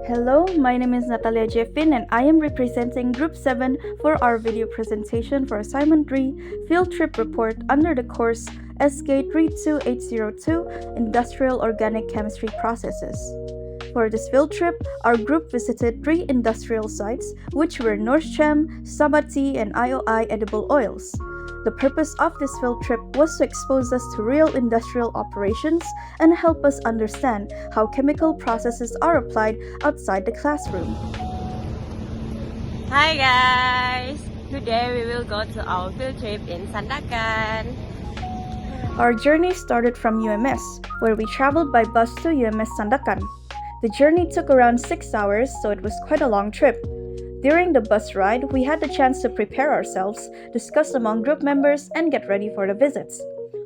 Hello, my name is NATALIA JEFIN and I am representing Group 7 for our video presentation for Assignment 3 Field Trip Report under the course SK 32802 Industrial Organic Chemistry Processes. For this field trip, our group visited 3 industrial sites which were Norchem, Sabati, and IOI edible oils. The purpose of this field trip was to expose us to real industrial operations and help us understand how chemical processes are applied outside the classroom. Hi guys! Today we will go to our field trip in Sandakan. Our journey started from UMS, where we traveled by bus to UMS Sandakan. The journey took around 6 hours, so it was quite a long trip. During the bus ride, we had the chance to prepare ourselves, discuss among group members, and get ready for the visits.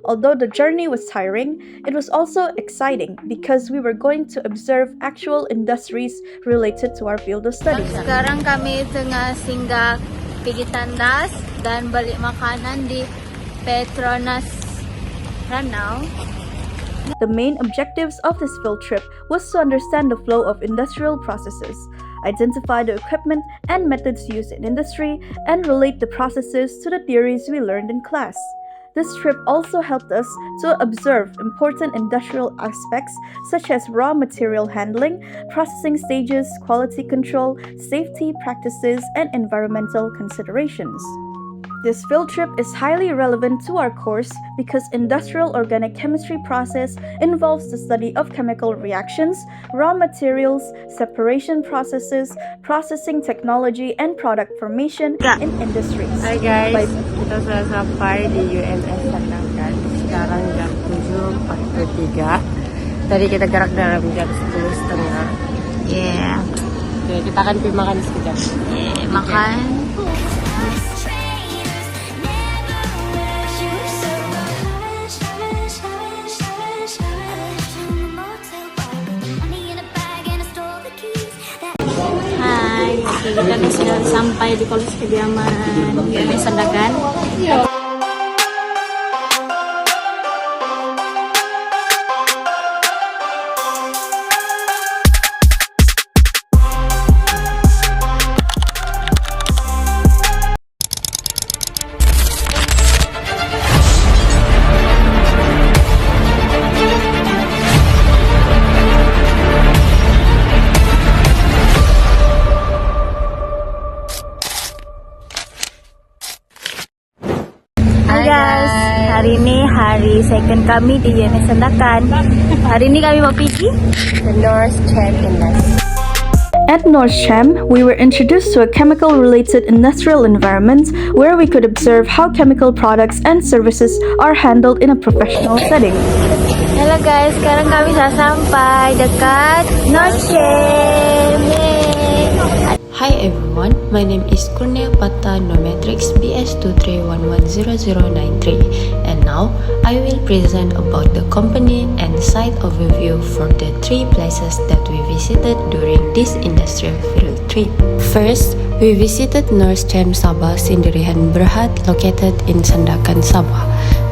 Although the journey was tiring, it was also exciting because we were going to observe actual industries related to our field of study. Sekarang kami tengah singgah pergi tandas dan balik makanan di Petronas Ranau. The main objectives of this field trip was to understand the flow of industrial processes, identify the equipment and methods used in industry, and relate the processes to the theories we learned in class. This trip also helped us to observe important industrial aspects such as raw material handling, processing stages, quality control, safety practices, and environmental considerations. This field trip is highly relevant to our course because industrial organic chemistry process involves the study of chemical reactions, raw materials, separation processes, processing technology, and product formation in industries. Hi guys, kita sudah sampai di UMS Sandakan. Sekarang jam 7.43. Tadi kita gerak dalam jam 10.30. Yeah. Oke, kita akan pergi makan sekejap. Yeah, makan. Kita sudah sampai di kolej kediaman UMS Sandakan. Hari ini hari second kami di UMS Sandakan. Hari ini kami mau pergi The Norchem Industry. At Norchem, we were introduced to a chemical-related industrial environment where we could observe how chemical products and services are handled in a professional setting. Halo guys, sekarang kami sudah sampai dekat Norchem. Hi everyone, my name is KURNIAH PATTA Nometrics BS23110093 and now I will present about the company and site overview for the 3 places that we visited during this industrial field trip. First, we visited Norchem Sabah Sindirihan Berhad located in Sandakan, Sabah.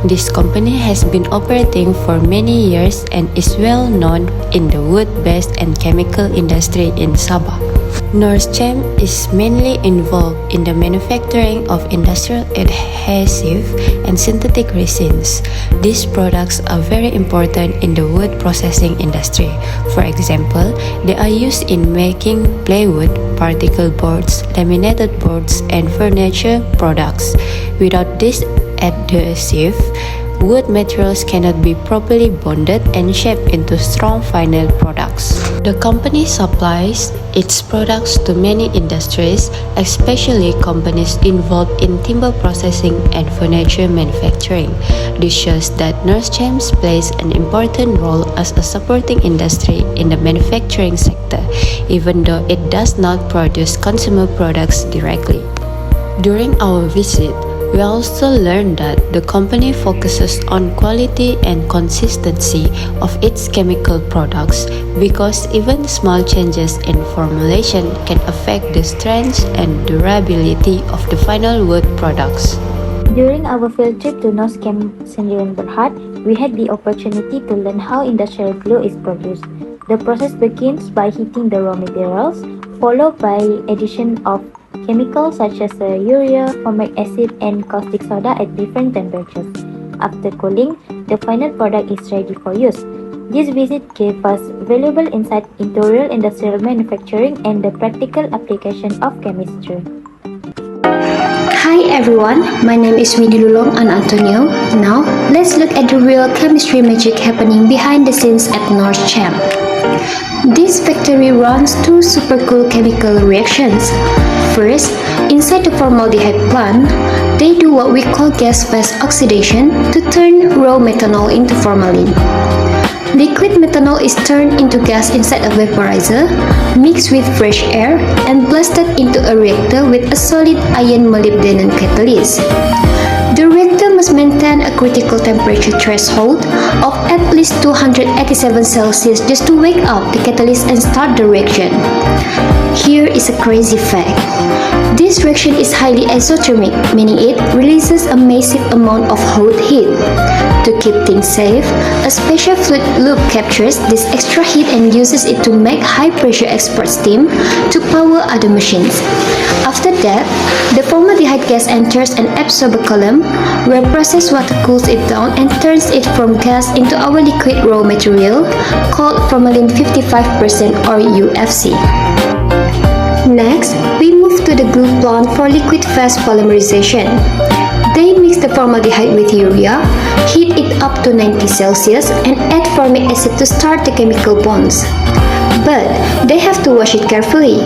This company has been operating for many years and is well known in the wood-based and chemical industry in Sabah. Norchem is mainly involved in the manufacturing of industrial adhesive and synthetic resins. These products are very important in the wood processing industry. For example, they are used in making plywood, particle boards, laminated boards, and furniture products. Without this adhesive, wood materials cannot be properly bonded and shaped into strong final products. The company supplies its products to many industries, especially companies involved in timber processing and furniture manufacturing. This shows that Norchem plays an important role as a supporting industry in the manufacturing sector, even though it does not produce consumer products directly. During our visit, We also learned that the company focuses on quality and consistency of its chemical products because even small changes in formulation can affect the strength and durability of the final wood products. During our field trip to Noscam Sendirian Berhad, we had the opportunity to learn how industrial glue is produced. The process begins by heating the raw materials, followed by addition of chemicals such as urea, formic acid, and caustic soda at different temperatures. After cooling, the final product is ready for use. This visit gave us valuable insight into real industrial manufacturing and the practical application of chemistry. Hi everyone, my name is WINNIE LULONG and Antonio. Now, let's look at the real chemistry magic happening behind the scenes at Noscam. This factory runs two super cool chemical reactions. First, inside the formaldehyde plant, they do what we call gas phase oxidation to turn raw methanol into formalin. Liquid methanol is turned into gas inside a vaporizer, mixed with fresh air, and blasted into a reactor with a solid iron molybdenum catalyst. The reactor must maintain a critical temperature threshold of at least 287 Celsius just to wake up the catalyst and start the reaction. Here is a crazy fact. This reaction is highly exothermic, meaning it releases a massive amount of hot heat. To keep things safe, a special fluid loop captures this extra heat and uses it to make high-pressure export steam to power other machines. After that, the formaldehyde gas enters an absorber column where processed water cools it down and turns it from gas into our liquid raw material called formalin 55% or UFC. Next, we move to the glue plant for liquid phase polymerization. They mix the formaldehyde with urea, heat it up to 90 Celsius, and add formic acid to start the chemical bonds. But they have to wash it carefully.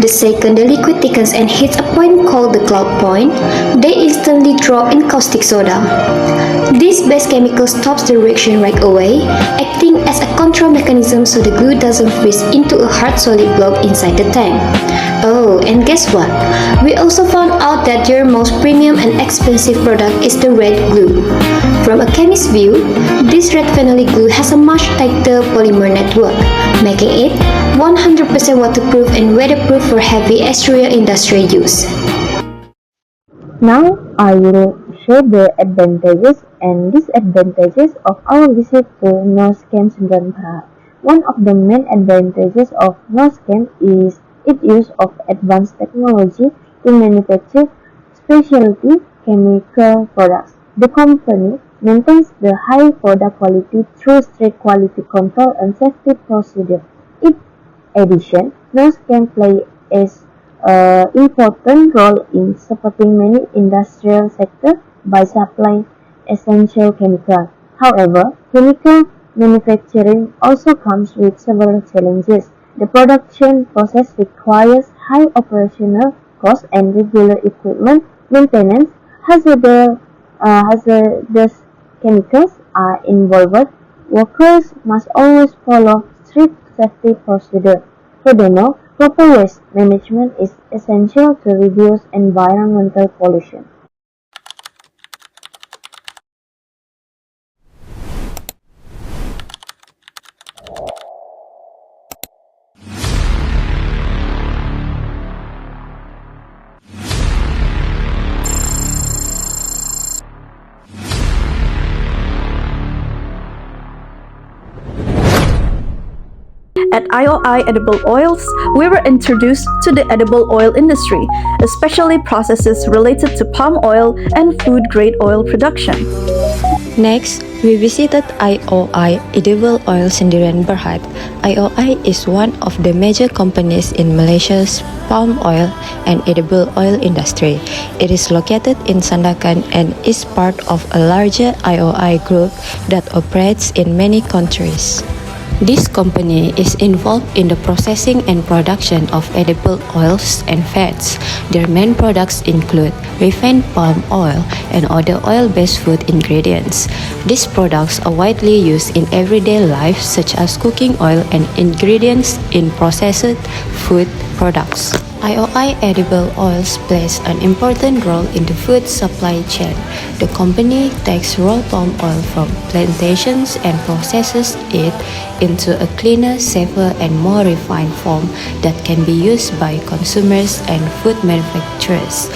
The second the liquid thickens and hits a point called the cloud point, they instantly drop in caustic soda. This base chemical stops the reaction right away, acting as a control mechanism so the glue doesn't freeze into a hard solid block inside the tank. Oh, and guess what? We also found out that their most premium and expensive product is the red glue. From a chemist's view, this red phenolic glue has a much tighter polymer network, making it 100% waterproof and weatherproof for heavy exterior industrial use. Now, I will share the advantages and disadvantages of our visit to Noscam Sendirian Berhad. One of the main advantages of Noscam is its use of advanced technology to manufacture specialty chemical products. The company maintains the high product quality through strict quality control and safety procedures. In addition, Noscam plays an important role in supporting many industrial sectors by supplying essential chemicals. However, chemical manufacturing also comes with several challenges. The production process requires high operational costs and regular equipment maintenance. Hazardous chemicals are involved. Workers must always follow strict safety procedures. Furthermore, proper waste management is essential to reduce environmental pollution. At IOI Edible Oils, we were introduced to the edible oil industry, especially processes related to palm oil and food-grade oil production. Next, we visited IOI Edible Oil Sendirian Berhad. IOI is one of the major companies in Malaysia's palm oil and edible oil industry. It is located in Sandakan and is part of a larger IOI group that operates in many countries. This company is involved in the processing and production of edible oils and fats. Their main products include refined palm oil and other oil-based food ingredients. These products are widely used in everyday life, such as cooking oil and ingredients in processed food, products. IOI edible oils plays an important role in the food supply chain. The company takes raw palm oil from plantations and processes it into a cleaner, safer, and more refined form that can be used by consumers and food manufacturers.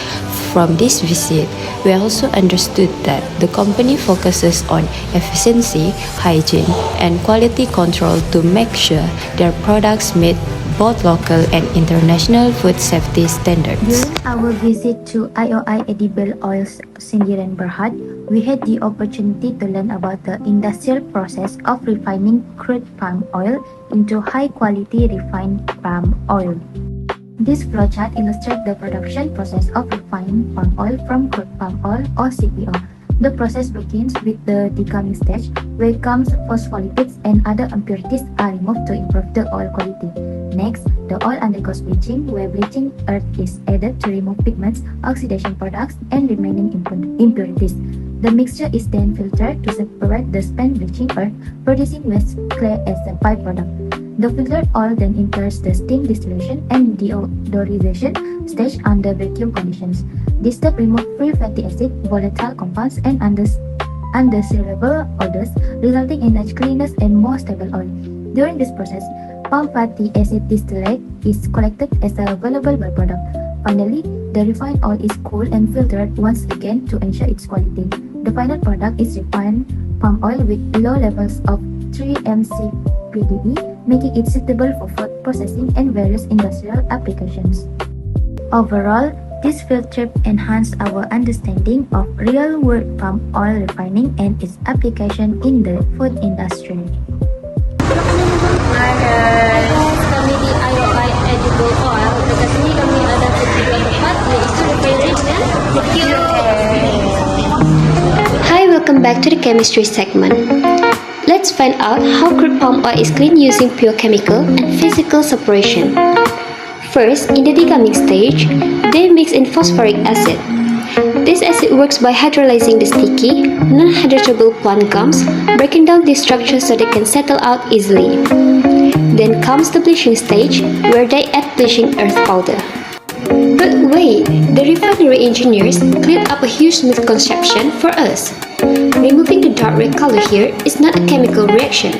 From this visit, we also understood that the company focuses on efficiency, hygiene, and quality control to make sure their products meet both local and international food safety standards. During our visit to IOI Edible Oils Sindiran Berhad, we had the opportunity to learn about the industrial process of refining crude palm oil into high-quality refined palm oil. This flowchart illustrates the production process of refining palm oil from crude palm oil or CPO. The process begins with the decoming stage, where comes phospholipids and other impurities are removed to improve the oil quality. Next, the oil undergoes bleaching, where bleaching earth is added to remove pigments, oxidation products, and remaining impurities. The mixture is then filtered to separate the spent bleaching earth, producing waste clay as a byproduct. The filtered oil then enters the steam distillation and deodorization stage under vacuum conditions. This step removes free fatty acid, volatile compounds, and undesirable odors, resulting in a cleaner and more stable oil. During this process, palm fatty acid distillate is collected as a valuable byproduct. Finally, the refined oil is cooled and filtered once again to ensure its quality. The final product is refined palm oil with low levels of 3-MCPDE, making it suitable for food processing and various industrial applications. Overall, this field trip enhanced our understanding of real-world palm oil refining and its application in the food industry. Kami di IOI Edible Oil. Dekat sini kami ada kedua tempat, yaitu refinery dan Hi, welcome back to the chemistry segment. Let's find out how crude palm oil is cleaned using pure chemical and physical separation. First, in the decoming stage, they mix in phosphoric acid. This acid works by hydrolyzing the sticky, non-hydratable plant gums, breaking down these structures so they can settle out easily. Then comes the bleaching stage, where they add bleaching earth powder. But wait, the refinery engineers cleared up a huge misconception for us. Removing the dark red color here is not a chemical reaction.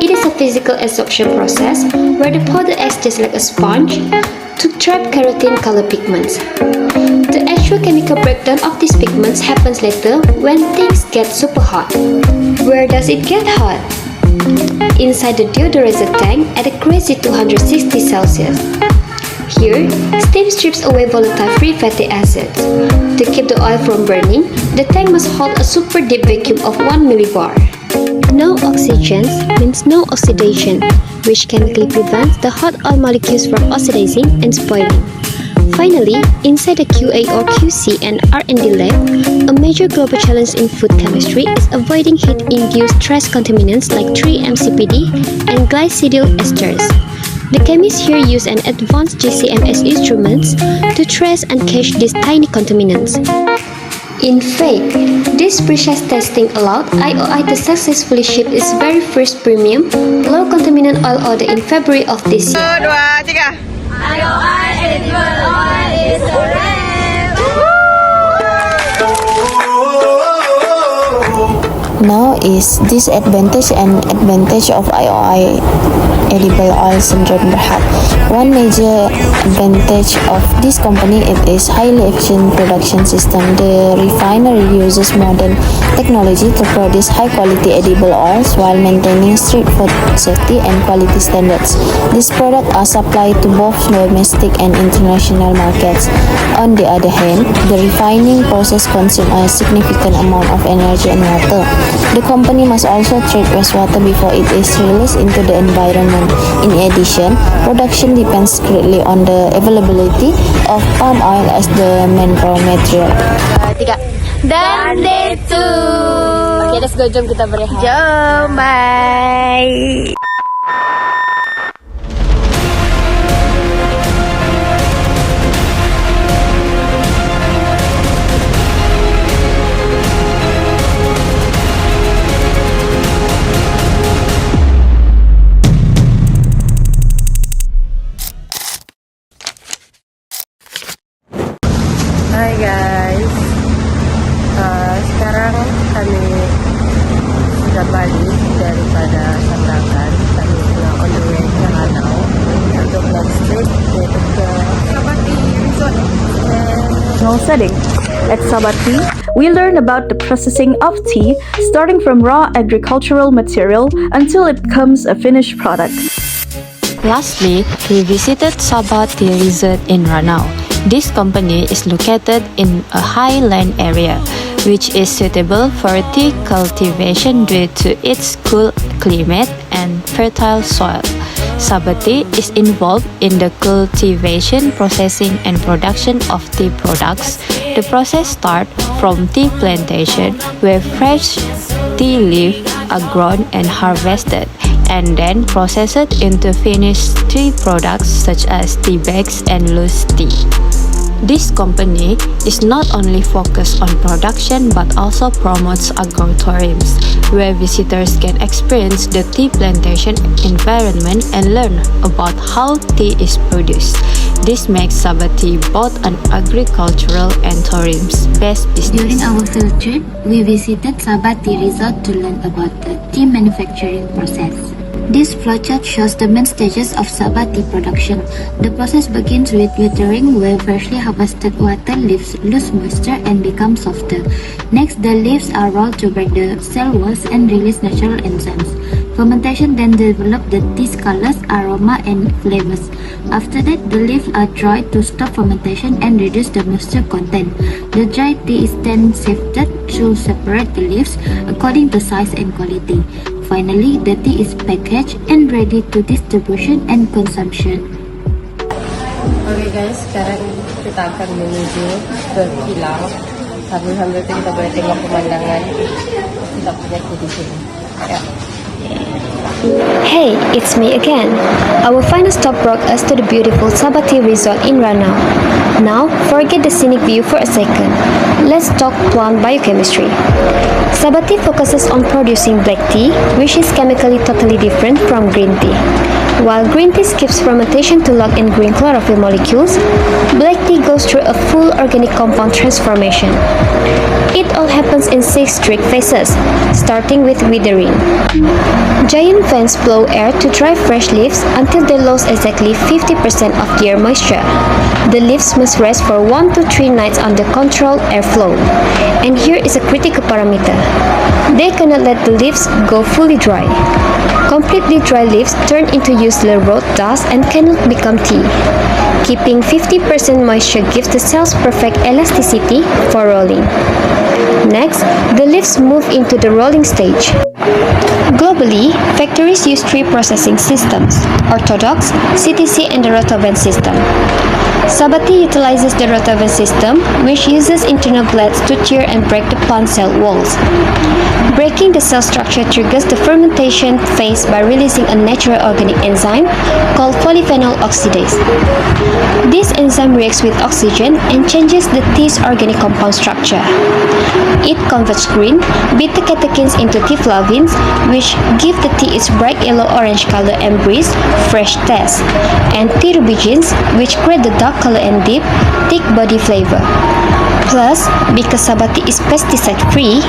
It is a physical absorption process where the powder acts just like a sponge to trap carotene color pigments. The actual chemical breakdown of these pigments happens later when things get super hot. Where does it get hot? Inside the deodorizer tank at a crazy 260 Celsius. Here, steam strips away volatile free fatty acids. To keep the oil from burning, the tank must hold a super deep vacuum of 1 millibar. No oxygen means no oxidation, which chemically prevents the hot oil molecules from oxidizing and spoiling. Finally, inside the QA or QC and R&D lab, a major global challenge in food chemistry is avoiding heat-induced trace contaminants like 3-MCPD and glycidyl esters. The chemists here use an advanced GCMS instruments to trace and catch these tiny contaminants. In fact, this precise testing allowed IOI to successfully ship its very first premium, low contaminant oil order in February of this year. 1, 2, 3. IOI Edible Oil is a wrap! Now is disadvantage and advantage of IOI edible oil Sindiran Berhad. One major advantage of this company is highly efficient production system. The refinery uses modern technology to produce high quality edible oils while maintaining strict food safety and quality standards. These products are supplied to both domestic and international markets. On the other hand, the refining process consumes a significant amount of energy and water. The company must also treat wastewater before it is released into the environment. In addition, production depends greatly on the availability of palm oil as the main raw material. 3. Dan day 2. Okay, let's go. Jom kita berehat. Jom, bye! sekarang kami sudah balik daripada Sandakan. Kami sudah on the way ke Ranau untuk next trip, yaitu ke Sabati Resort. Setting. At Sabati, we learn about the processing of tea, starting from raw agricultural material until it becomes a finished product. Lastly, we visited Sabati Resort in Ranau. This company is located in a highland area, which is suitable for tea cultivation due to its cool climate and fertile soil. Sabati is involved in the cultivation, processing, and production of tea products. The process starts from tea plantation, where fresh tea leaves are grown and harvested, and then processed into finished tea products such as tea bags and loose tea. This company is not only focused on production but also promotes agrotourism, where visitors can experience the tea plantation environment and learn about how tea is produced. This makes Sabati both an agricultural and tourism-based business. During our field trip, we visited Sabati Resort to learn about the tea manufacturing process. This flowchart shows the main stages of Sabati production. The process begins with watering, where freshly harvested water leaves lose moisture and become softer. Next, the leaves are rolled to break the cellulose and release natural enzymes. Fermentation then develops the tea's colors, aroma, and flavors. After that, the leaves are dried to stop fermentation and reduce the moisture content. The dried tea is then sifted to separate the leaves according to size and quality. Finally, the tea is packaged and ready to distribution and consumption. Oke guys, sekarang kita akan menuju ke kilang. Sambil-sambil kita boleh tengok pemandangan kita punya tea di sini. Ya. Hey, it's me again. Our final stop brought us to the beautiful Sabati Resort in Ranau. Now, forget the scenic view for a second. Let's talk plant biochemistry. Sabati focuses on producing black tea, which is chemically totally different from green tea. While green tea skips fermentation to lock in green chlorophyll molecules, black tea goes through a full organic compound transformation. It all happens in 6 strict phases, starting with withering. Giant fans blow air to dry fresh leaves until they lose exactly 50% of their moisture. The leaves must rest for 1 to 3 nights under controlled airflow. And here is a critical parameter. They cannot let the leaves go fully dry. Completely dry leaves turn into useless road dust and cannot become tea. Keeping 50% moisture gives the cells perfect elasticity for rolling. Next, the leaves move into the rolling stage. Globally, factories use 3 processing systems: orthodox, CTC, and the rotovan system. Sabati utilizes the rotovan system, which uses internal blades to tear and break the plant cell walls. Breaking the cell structure triggers the fermentation phase by releasing a natural organic enzyme called polyphenol oxidase. This enzyme reacts with oxygen and changes the tea's organic compound structure. It converts green beta-catechins into tea flavins, which give the tea its bright yellow-orange color and breeze, fresh taste, and tea rubigins, which create the dark color and deep, thick body flavor. Plus, because Sabati is pesticide-free,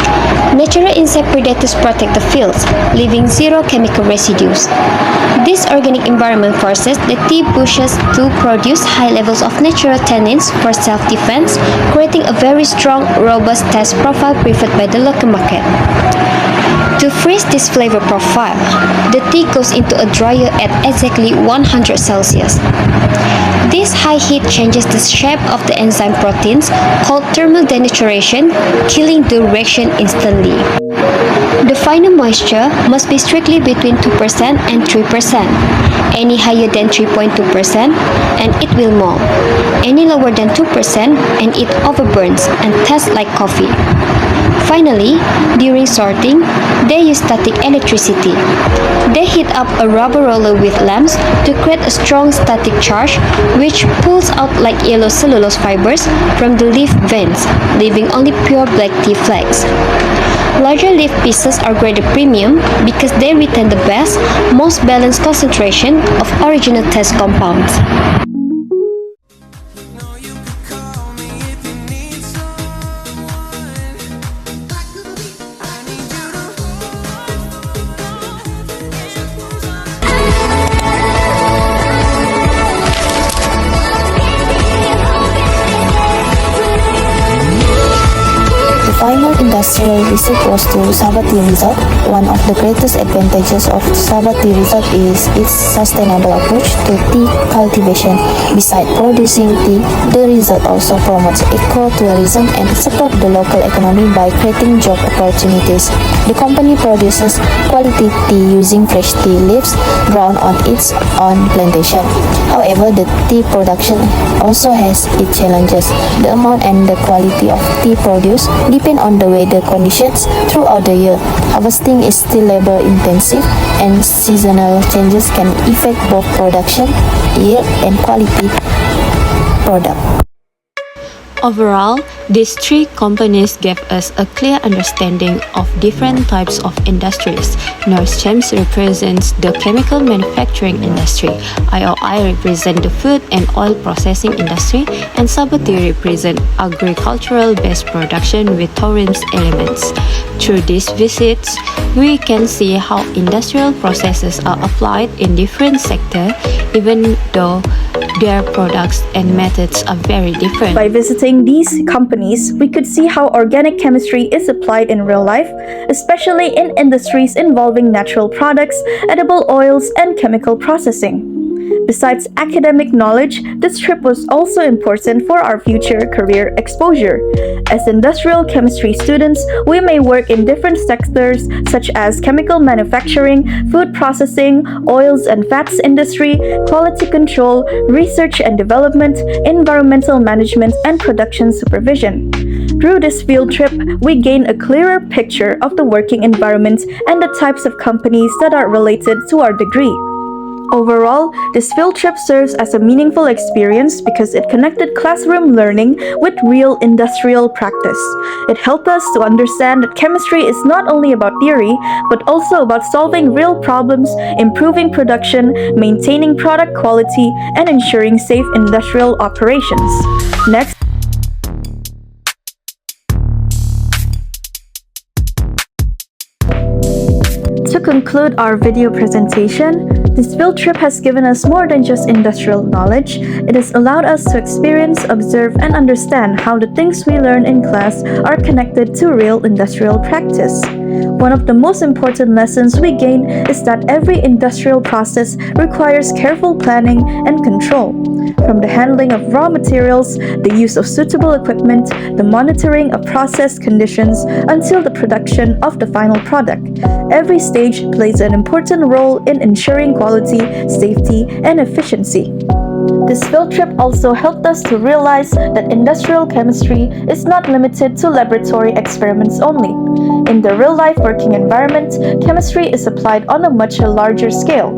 natural insect predators protect the fields, leaving 0 chemical residues. This organic environment forces the tea bushes to produce high levels of natural tannins for self-defense, creating a very strong, robust taste profile preferred by the local market. To freeze this flavor profile, the tea goes into a dryer at exactly 100 Celsius. This high heat changes the shape of the enzyme proteins called thermal denaturation, killing the reaction instantly. The final moisture must be strictly between 2% and 3%. Any higher than 3.2% and it will mold. Any lower than 2% and it overburns and tastes like coffee. Finally, during sorting, they use static electricity. They heat up a rubber roller with lamps to create a strong static charge which pulls out like yellow cellulose fibers from the leaf veins, leaving only pure black tea flakes. Larger leaf pieces are graded premium because they retain the best, most balanced concentration of original taste compounds. industrial visit was to Sabati Resort. One of the greatest advantages of Sabati Resort is its sustainable approach to tea cultivation. Besides producing tea, the resort also promotes eco-tourism and support the local economy by creating job opportunities. The company produces quality tea using fresh tea leaves grown on its own plantation. However, the tea production also has its challenges. The amount and the quality of tea produced depend on the weather conditions throughout the year. Harvesting is still labor intensive and seasonal changes can affect both production, yield and quality product. Overall, these three companies gave us a clear understanding of different types of industries. Norcems represents the chemical manufacturing industry, IOI represents the food and oil processing industry, and Sabati represents agricultural-based production with tourism elements. Through these visits, we can see how industrial processes are applied in different sectors, even though their products and methods are very different. By visiting these companies, we could see how organic chemistry is applied in real life, especially in industries involving natural products, edible oils, and chemical processing. Besides academic knowledge, this trip was also important for our future career exposure. As industrial chemistry students, we may work in different sectors such as chemical manufacturing, food processing, oils and fats industry, quality control, research and development, environmental management, and production supervision. Through this field trip, we gain a clearer picture of the working environment and the types of companies that are related to our degree. Overall, this field trip serves as a meaningful experience because it connected classroom learning with real industrial practice. It helped us to understand that chemistry is not only about theory, but also about solving real problems, improving production, maintaining product quality, and ensuring safe industrial operations. Next, to conclude our video presentation, this field trip has given us more than just industrial knowledge. It has allowed us to experience, observe, and understand how the things we learn in class are connected to real industrial practice. One of the most important lessons we gain is that every industrial process requires careful planning and control. From the handling of raw materials, the use of suitable equipment, the monitoring of process conditions, until the production of the final product. Every stage plays an important role in ensuring quality, safety, and efficiency. This field trip also helped us to realize that industrial chemistry is not limited to laboratory experiments only. In the real-life working environment, chemistry is applied on a much larger scale.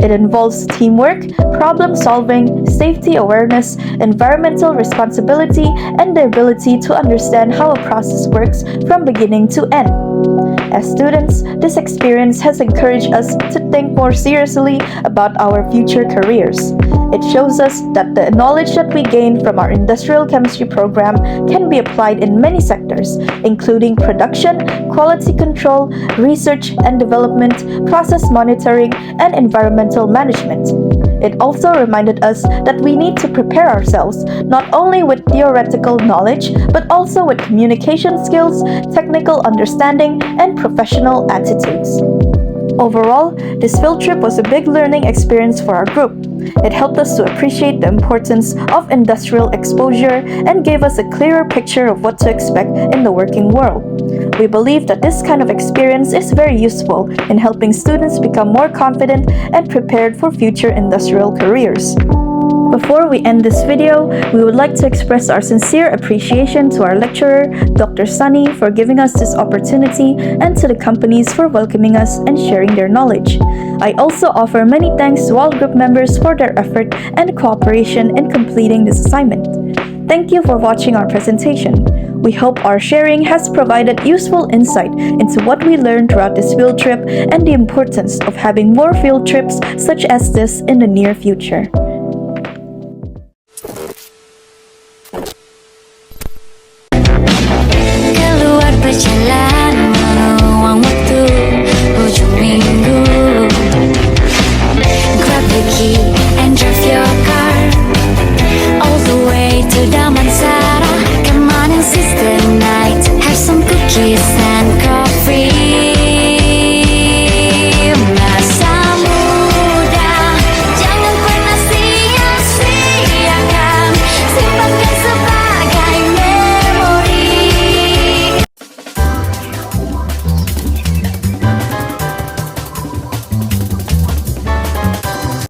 It involves teamwork, problem-solving, safety awareness, environmental responsibility, and the ability to understand how a process works from beginning to end. As students, this experience has encouraged us to think more seriously about our future careers. It shows us that the knowledge that we gain from our industrial chemistry program can be applied in many sectors, including production, quality control, research and development, process monitoring, and environmental management. It also reminded us that we need to prepare ourselves not only with theoretical knowledge, but also with communication skills, technical understanding, and professional attitudes. Overall, this field trip was a big learning experience for our group. It helped us to appreciate the importance of industrial exposure and gave us a clearer picture of what to expect in the working world. We believe that this kind of experience is very useful in helping students become more confident and prepared for future industrial careers. Before we end this video, we would like to express our sincere appreciation to our lecturer, Dr. Sunny, for giving us this opportunity, and to the companies for welcoming us and sharing their knowledge. I also offer many thanks to all group members for their effort and cooperation in completing this assignment. Thank you for watching our presentation. We hope our sharing has provided useful insight into what we learned throughout this field trip and the importance of having more field trips such as this in the near future.